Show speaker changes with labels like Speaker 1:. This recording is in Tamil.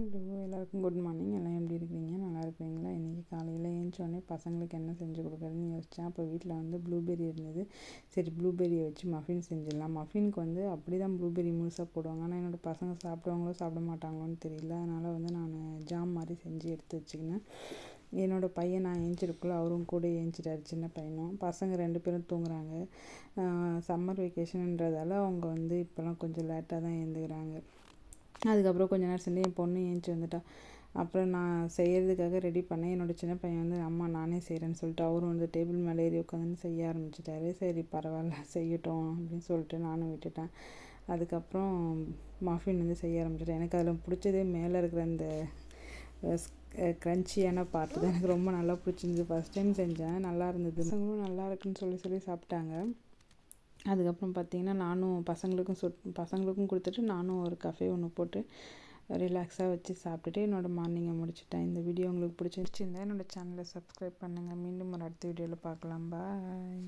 Speaker 1: ஹலோ எல்லாருக்கும் குட் மார்னிங். எல்லாம் எப்படி இருக்கிறீங்க? நல்லா இருக்கிறீங்களா? இன்றைக்கி காலையில் ஏஞ்சோடனே பசங்களுக்கு என்ன செஞ்சு கொடுக்குறதுன்னு யோசித்தேன். அப்போ வீட்டில் ப்ளூபெர்ரி இருந்தது. சரி, ப்ளூபெர்ரியை வச்சு மஃபின் செஞ்சிடலாம். மஃபினுக்கு அப்படி தான் ப்ளூபெர்ரி முழுசாக போடுவாங்க. ஆனால் என்னோடய பசங்க சாப்பிடுவாங்களோ சாப்பிட மாட்டாங்களோன்னு தெரியல. அதனால் நான் ஜாம் மாதிரி செஞ்சு எடுத்து வச்சுக்கினேன். என்னோடய பையன் நான் ஏஞ்சிருக்குள்ள அவரும் கூட ஏஞ்சிட்டார், சின்ன பையனும். பசங்க 2 பேரும் தூங்குறாங்க. சம்மர் வெக்கேஷன்ன்றதால அவங்க இப்போலாம் கொஞ்சம் லேட்டாக தான் எழுந்துக்கிறாங்க. அதுக்கப்புறம் கொஞ்ச நேரம் சென்று என் பொண்ணு ஏஞ்சி வந்துட்டா. அப்புறம் நான் செய்கிறதுக்காக ரெடி பண்ணேன். என்னோடய சின்ன பையன் அம்மா நானே செய்கிறேன்னு சொல்லிட்டு அவரும் டேபிள் மேலே ஏறி உட்காந்து செய்ய ஆரம்பிச்சிட்டாரு. சரி பரவாயில்ல செய்யட்டும் அப்படின்னு சொல்லிட்டு நானும் விட்டுட்டேன். அதுக்கப்புறம் மஃபின் செய்ய ஆரம்பிச்சிட்டேன். எனக்கு அதில் பிடிச்சதே மேலே இருக்கிற அந்த க்ரன்ச்சியான பார்ட்டு தான் எனக்கு ரொம்ப நல்லா பிடிச்சிருந்தது. ஃபஸ்ட் டைம் செஞ்சேன், நல்லா இருந்தது. பசங்களும் நல்லா இருக்குன்னு சொல்லி சாப்பிட்டாங்க. அதுக்கப்புறம் பார்த்திங்கன்னா நானும் பசங்களுக்கும் கொடுத்துட்டு நானும் ஒரு கஃபே ஒன்று போட்டு ரிலாக்ஸாக வச்சு சாப்பிட்டுட்டு என்னோடய மார்னிங்கை முடிச்சிட்டேன். இந்த வீடியோ உங்களுக்கு பிடிச்சிருந்தா என்னோடய சேனலை சப்ஸ்கிரைப் பண்ணுங்கள். மீண்டும் ஒரு அடுத்த வீடியோவில் பார்க்கலாம். பாய்.